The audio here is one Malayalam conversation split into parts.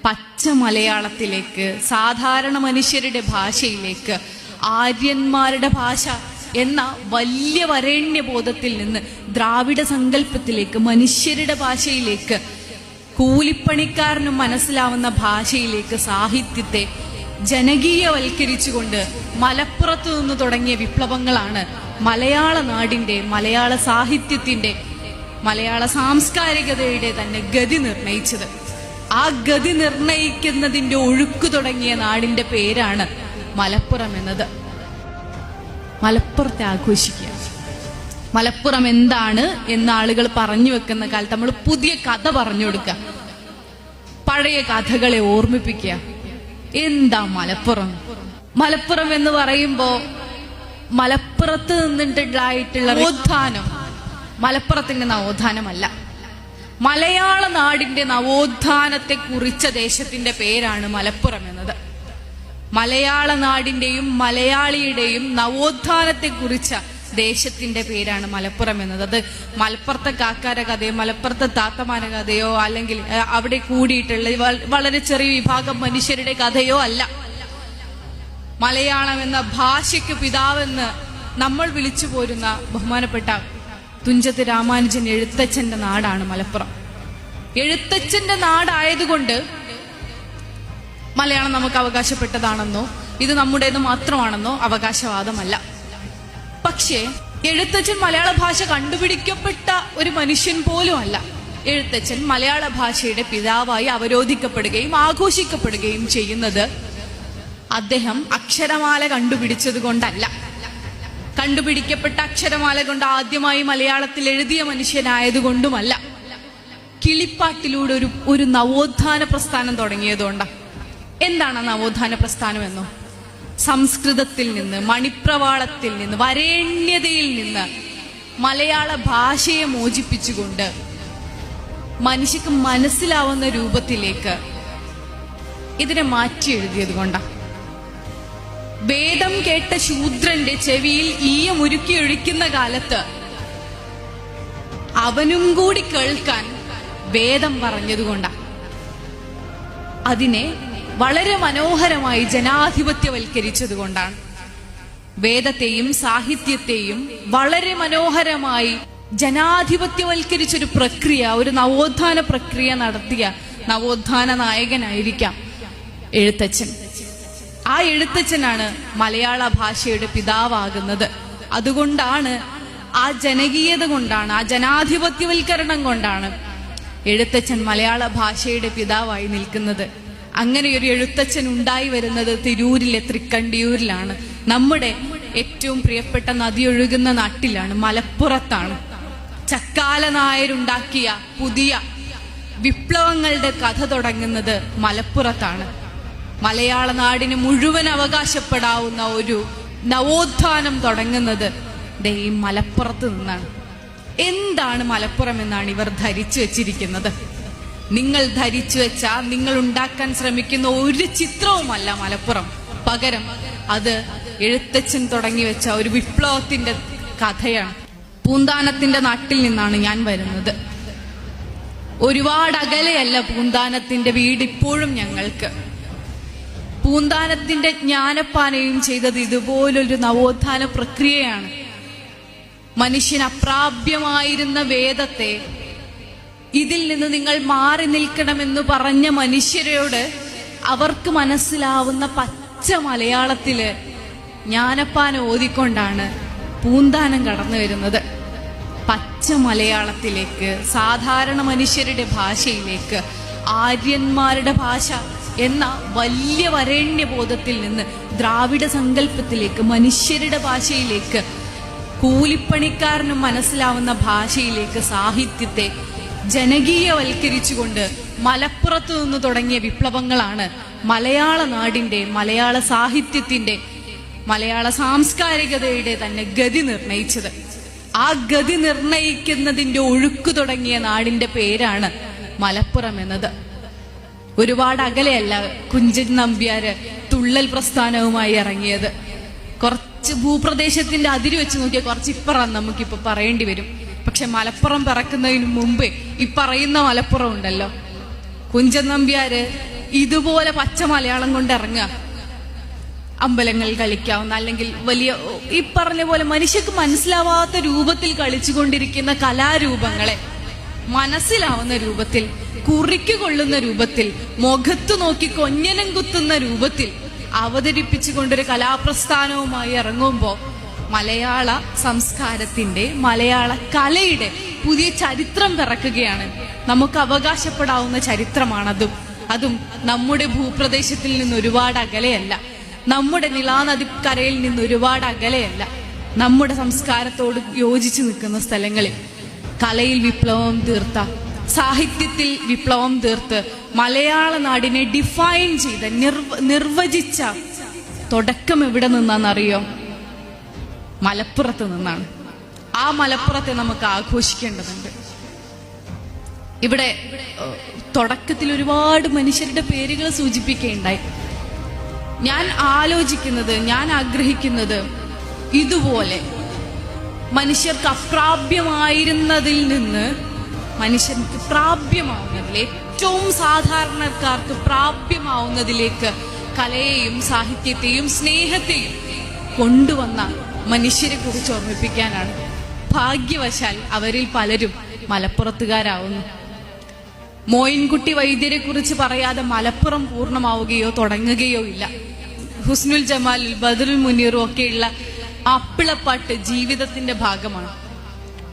പച്ച മലയാളത്തിലേക്ക്, സാധാരണ മനുഷ്യരുടെ ഭാഷയിലേക്ക്, ആര്യന്മാരുടെ ഭാഷ എന്ന വലിയ വരേണ്യബോധത്തിൽ നിന്ന് ദ്രാവിഡ സങ്കല്പത്തിലേക്ക്, മനുഷ്യരുടെ ഭാഷയിലേക്ക്, കൂലിപ്പണിക്കാരനും മനസ്സിലാവുന്ന ഭാഷയിലേക്ക് സാഹിത്യത്തെ ജനകീയവൽക്കരിച്ചുകൊണ്ട് മലപ്പുറത്ത് നിന്ന് തുടങ്ങിയ വിപ്ലവങ്ങളാണ് മലയാള നാടിന്റെ, മലയാള സാഹിത്യത്തിന്റെ, മലയാള സാംസ്കാരികതയുടെ തന്നെ ഗതി നിർണയിച്ചത്. ആ ഗതി നിർണയിക്കുന്നതിന്റെ ഒഴുക്ക് തുടങ്ങിയ നാടിന്റെ പേരാണ് മലപ്പുറം എന്നത്. മലപ്പുറത്തെ ആഘോഷിക്കുക. മലപ്പുറം എന്താണ് എന്ന് ആളുകൾ പറഞ്ഞു വെക്കുന്ന കാലത്ത് നമ്മൾ പുതിയ കഥ പറഞ്ഞു കൊടുക്കുക, പഴയ കഥകളെ ഓർമ്മിപ്പിക്കുക. എന്താ മലപ്പുറം? മലപ്പുറം എന്ന് പറയുമ്പോ മലപ്പുറത്ത് നിന്നിട്ടുണ്ടായിട്ടുള്ള നവോത്ഥാനം മലപ്പുറത്തിന്റെ നവോത്ഥാനമല്ല, മലയാള നാടിന്റെ നവോത്ഥാനത്തെ കുറിച്ച ദേശത്തിന്റെ പേരാണ് മലപ്പുറം എന്നത്. മലയാള നാടിന്റെയും മലയാളിയുടെയും നവോത്ഥാനത്തെ കുറിച്ച ദേശത്തിന്റെ പേരാണ് മലപ്പുറം എന്നത്. അത് മലപ്പുറത്തെ കാക്കാര കഥയോ മലപ്പുറത്തെ താത്തമാര കഥയോ അല്ലെങ്കിൽ അവിടെ കൂടിയിട്ടുള്ള വളരെ ചെറിയ വിഭാഗം മനുഷ്യരുടെ കഥയോ അല്ല. മലയാളം എന്ന ഭാഷയ്ക്ക് പിതാവെന്ന് നമ്മൾ വിളിച്ചു പോരുന്ന ബഹുമാനപ്പെട്ട തുഞ്ചത്ത് രാമാനുജൻ എഴുത്തച്ഛന്റെ നാടാണ് മലപ്പുറം. എഴുത്തച്ഛന്റെ നാടായതുകൊണ്ട് മലയാളം നമുക്ക് അവകാശപ്പെട്ടതാണെന്നോ ഇത് നമ്മുടേത് മാത്രമാണെന്നോ അവകാശവാദമല്ല. പക്ഷേ എഴുത്തച്ഛൻ മലയാള ഭാഷ കണ്ടുപിടിക്കപ്പെട്ട ഒരു മനുഷ്യൻ പോലും അല്ല. എഴുത്തച്ഛൻ മലയാള ഭാഷയുടെ പിതാവായി അവരോധിക്കപ്പെടുകയും ആഘോഷിക്കപ്പെടുകയും ചെയ്യുന്നത് അദ്ദേഹം അക്ഷരമാല കണ്ടുപിടിച്ചത് കൊണ്ടല്ല. കണ്ടുപിടിക്കപ്പെട്ട അക്ഷരമാല കൊണ്ട് ആദ്യമായി മലയാളത്തിൽ എഴുതിയ മനുഷ്യനായതുകൊണ്ടുമല്ല. കിളിപ്പാട്ടിലൂടെ ഒരു നവോത്ഥാന പ്രസ്ഥാനം തുടങ്ങിയതുകൊണ്ടാണ്. എന്താണ് നവോത്ഥാന പ്രസ്ഥാനം എന്നോ? സംസ്കൃതത്തിൽ നിന്ന്, മണിപ്രവാളത്തിൽ നിന്ന്, വരേണ്യതയിൽ നിന്ന് മലയാള ഭാഷയെ മോചിപ്പിച്ചുകൊണ്ട് മനുഷ്യക്ക് മനസ്സിലാവുന്ന രൂപത്തിലേക്ക് ഇതിനെ മാറ്റി എഴുതിയത് കൊണ്ടാണ്. വേദം കേട്ട ശൂദ്രന്റെ ചെവിയിൽ ഈയമുരുക്കി ഒഴിക്കുന്ന കാലത്ത് അവനും കൂടി കേൾക്കാൻ വേദം പറഞ്ഞതുകൊണ്ടാണ്. അതിനെ വളരെ മനോഹരമായി ജനാധിപത്യവൽക്കരിച്ചതുകൊണ്ടാണ്. വേദത്തെയും സാഹിത്യത്തെയും വളരെ മനോഹരമായി ജനാധിപത്യവൽക്കരിച്ചൊരു പ്രക്രിയ, ഒരു നവോത്ഥാന പ്രക്രിയ നടത്തിയ നവോത്ഥാന നായകനായിരിക്കാം എഴുത്തച്ഛൻ. ആ എഴുത്തച്ഛനാണ് മലയാള ഭാഷയുടെ പിതാവാകുന്നത്. അതുകൊണ്ടാണ്, ആ ജനകീയത കൊണ്ടാണ്, ആ ജനാധിപത്യവൽക്കരണം കൊണ്ടാണ് എഴുത്തച്ഛൻ മലയാള ഭാഷയുടെ പിതാവായി നിൽക്കുന്നത്. അങ്ങനെ ഒരു എഴുത്തച്ഛൻ ഉണ്ടായി വരുന്നത് തിരൂരിലെ തൃക്കണ്ടിയൂരിലാണ്. നമ്മുടെ ഏറ്റവും പ്രിയപ്പെട്ട നദി ഒഴുകുന്ന നാട്ടിലാണ്, മലപ്പുറത്താണ്. ചക്കാല നായരുണ്ടാക്കിയ പുതിയ വിപ്ലവങ്ങളുടെ കഥ തുടങ്ങുന്നത് മലപ്പുറത്താണ്. മലയാള നാടിന് മുഴുവൻ അവകാശപ്പെടാവുന്ന ഒരു നവോത്ഥാനം തുടങ്ങുന്നത് ഈ മലപ്പുറത്ത് നിന്നാണ്. എന്താണ് മലപ്പുറം എന്നാണ് ഇവർ ധരിച്ചു വെച്ചിരിക്കുന്നത്. നിങ്ങൾ ധരിച്ചു വെച്ച, നിങ്ങൾ ഉണ്ടാക്കാൻ ശ്രമിക്കുന്ന ഒരു ചിത്രവുമല്ല മലപ്പുറം. പകരം അത് എഴുത്തച്ഛൻ തുടങ്ങി വെച്ച ഒരു വിപ്ലവത്തിന്റെ കഥയാണ്. പൂന്താനത്തിന്റെ നാട്ടിൽ നിന്നാണ് ഞാൻ വരുന്നത്. ഒരുപാട് അകലെയല്ല പൂന്താനത്തിന്റെ വീട് ഇപ്പോഴും ഞങ്ങൾക്ക്. പൂന്താനത്തിന്റെ ജ്ഞാനപ്പാനയും ചെയ്തത് ഇതുപോലൊരു നവോത്ഥാന പ്രക്രിയയാണ്. മനുഷ്യന് അപ്രാപ്യമായിരുന്ന വേദത്തെ ഇതിൽ നിന്ന് നിങ്ങൾ മാറി നിൽക്കണമെന്ന് പറഞ്ഞ മനുഷ്യരോട് അവർക്ക് മനസ്സിലാവുന്ന പച്ച മലയാളത്തില് ജ്ഞാനപ്പാന ഓതിക്കൊണ്ടാണ് പൂന്താനം കടന്നു വരുന്നത്. പച്ച മലയാളത്തിലേക്ക്, സാധാരണ മനുഷ്യരുടെ ഭാഷയിലേക്ക്, ആര്യന്മാരുടെ ഭാഷ എന്ന വലിയ വരേണ്യബോധത്തിൽ നിന്ന് ദ്രാവിഡ സങ്കല്പത്തിലേക്ക്, മനുഷ്യരുടെ ഭാഷയിലേക്ക്, കൂലിപ്പണിക്കാരനും മനസ്സിലാവുന്ന ഭാഷയിലേക്ക് സാഹിത്യത്തെ ജനകീയവൽക്കരിച്ചുകൊണ്ട് മലപ്പുറത്ത് നിന്ന് തുടങ്ങിയ വിപ്ലവങ്ങളാണ് മലയാള നാടിന്റെ, മലയാള സാഹിത്യത്തിന്റെ, മലയാള സാംസ്കാരികതയുടെ തന്നെ ഗതി നിർണയിച്ചത്. ആ ഗതി നിർണയിക്കുന്നതിന്റെ ഒഴുക്ക് തുടങ്ങിയ നാടിന്റെ പേരാണ് മലപ്പുറം എന്നത്. ഒരുപാട് അകലെയല്ല കുഞ്ചൻ നമ്പ്യാര് തുള്ളൽ പ്രസ്ഥാനവുമായി ഇറങ്ങിയത്. കുറച്ച് ഭൂപ്രദേശത്തിന്റെ അതിര് വെച്ച് നോക്കിയാൽ കുറച്ച് ഇപ്പുറം നമുക്കിപ്പോ പറയേണ്ടി വരും. പക്ഷെ മലപ്പുറം പിറക്കുന്നതിന് മുമ്പേ ഈ പറയുന്ന മലപ്പുറം ഉണ്ടല്ലോ, കുഞ്ചൻ നമ്പ്യാര് ഇതുപോലെ പച്ച മലയാളം കൊണ്ട് ഇറങ്ങുക. അമ്പലങ്ങൾ കളിക്കാവുന്ന, അല്ലെങ്കിൽ വലിയ ഈ പറഞ്ഞ പോലെ മനുഷ്യർക്ക് മനസ്സിലാവാത്ത രൂപത്തിൽ കളിച്ചുകൊണ്ടിരിക്കുന്ന കലാരൂപങ്ങളെ മനസ്സിലാവുന്ന രൂപത്തിൽ, കുറിക്കുകൊള്ളുന്ന രൂപത്തിൽ, മുഖത്തു നോക്കി കൊഞ്ഞനം കുത്തുന്ന രൂപത്തിൽ അവതരിപ്പിച്ചുകൊണ്ടൊരു കലാപ്രസ്ഥാനവുമായി ഇറങ്ങുമ്പോൾ മലയാള സംസ്കാരത്തിന്റെ, മലയാള കലയുടെ പുതിയ ചരിത്രം പിറക്കുകയാണ്. നമുക്ക് അവകാശപ്പെടാവുന്ന ചരിത്രമാണതും. അതും നമ്മുടെ ഭൂപ്രദേശത്തിൽ നിന്ന് ഒരുപാട് അകലെയല്ല, നമ്മുടെ നിലാനദിക്കരയിൽ നിന്ന് ഒരുപാട് അകലെയല്ല, നമ്മുടെ സംസ്കാരത്തോട് യോജിച്ചു നിൽക്കുന്ന സ്ഥലങ്ങളിൽ കലയിൽ വിപ്ലവം തീർത്ത, സാഹിത്യത്തിൽ വിപ്ലവം തീർത്ത് മലയാള നാടിനെ ഡിഫൈൻ ചെയ്ത, നിർവചിച്ച തുടക്കം എവിടെ നിന്നാണെന്നറിയോ? മലപ്പുറത്ത് നിന്നാണ്. ആ മലപ്പുറത്തെ നമുക്ക് ആഘോഷിക്കേണ്ടതുണ്ട്. ഇവിടെ തുടക്കത്തിൽ ഒരുപാട് മനുഷ്യരുടെ പേരുകൾ സൂചിപ്പിക്കുകയുണ്ടായി. ഞാൻ ആലോചിക്കുന്നത്, ഞാൻ ആഗ്രഹിക്കുന്നത്, ഇതുപോലെ മനുഷ്യർക്ക് അപ്രാപ്യമായിരുന്നതിൽ നിന്ന് മനുഷ്യർക്ക് പ്രാപ്യമാവുന്നതിൽ, ഏറ്റവും സാധാരണക്കാർക്ക് പ്രാപ്യമാവുന്നതിലേക്ക് കലയെയും സാഹിത്യത്തെയും സ്നേഹത്തെയും കൊണ്ടുവന്ന മനുഷ്യരെ കുറിച്ച് ഓർമ്മിപ്പിക്കാനാണ്. ഭാഗ്യവശാൽ അവരിൽ പലരും മലപ്പുറത്തുകാരാവുന്നു. മോയിൻകുട്ടി വൈദ്യരെ കുറിച്ച് പറയാതെ മലപ്പുറം പൂർണ്ണമാവുകയോ തുടങ്ങുകയോ ഇല്ല. ഹുസ്നുൽ ജമാലും ബദറുൽ മുനീറും ഒക്കെയുള്ള മാപ്പിളപ്പാട്ട് ജീവിതത്തിന്റെ ഭാഗമാണ്.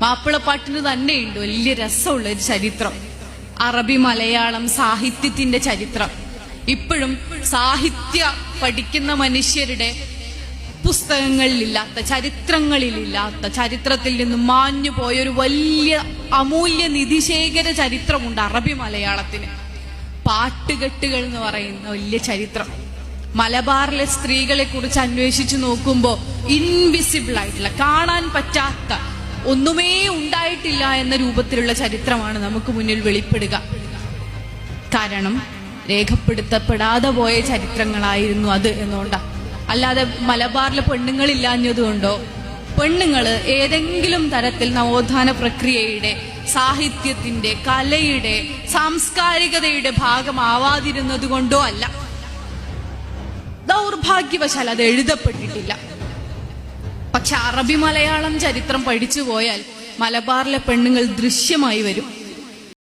മാപ്പിളപ്പാട്ടിന് തന്നെയുണ്ട് വലിയ രസമുള്ള ഒരു ചരിത്രം. അറബി മലയാളം സാഹിത്യത്തിന്റെ ചരിത്രം ഇപ്പോഴും സാഹിത്യ പഠിക്കുന്ന മനുഷ്യരുടെ പുസ്തകങ്ങളിലില്ലാത്ത, ചരിത്രങ്ങളിലില്ലാത്ത, ചരിത്രത്തിൽ നിന്ന് മാഞ്ഞു പോയൊരു വലിയ അമൂല്യ നിധിശേഖര ചരിത്രമുണ്ട് അറബി മലയാളത്തിന്. പാട്ടുകെട്ടുകൾ എന്ന് പറയുന്ന വലിയ ചരിത്രം. മലബാറിലെ സ്ത്രീകളെ കുറിച്ച് അന്വേഷിച്ചു നോക്കുമ്പോൾ ഇൻവിസിബിൾ ആയിട്ടുള്ള, കാണാൻ പറ്റാത്ത, ഒന്നുമേ ഉണ്ടായിട്ടില്ല എന്ന രൂപത്തിലുള്ള ചരിത്രമാണ് നമുക്ക് മുന്നിൽ വെളിപ്പെടുക. കാരണം രേഖപ്പെടുത്തപ്പെടാതെ പോയ ചരിത്രങ്ങളായിരുന്നു അത് എന്നുകൊണ്ടാ. അല്ലാതെ മലബാറിലെ പെണ്ണുങ്ങളില്ലാഞ്ഞതുകൊണ്ടോ, പെണ്ണുങ്ങള് ഏതെങ്കിലും തരത്തിൽ നവോത്ഥാന പ്രക്രിയയുടെ, സാഹിത്യത്തിന്റെ, കലയുടെ, സാംസ്കാരികതയുടെ ഭാഗമാവാതിരുന്നത് കൊണ്ടോ അല്ല. ദൗർഭാഗ്യവശാൽ അത് എഴുതപ്പെട്ടിട്ടില്ല. പക്ഷെ അറബി മലയാളം ചരിത്രം പഠിച്ചു പോയാൽ മലബാറിലെ പെണ്ണുങ്ങൾ ദൃശ്യമായി വരും.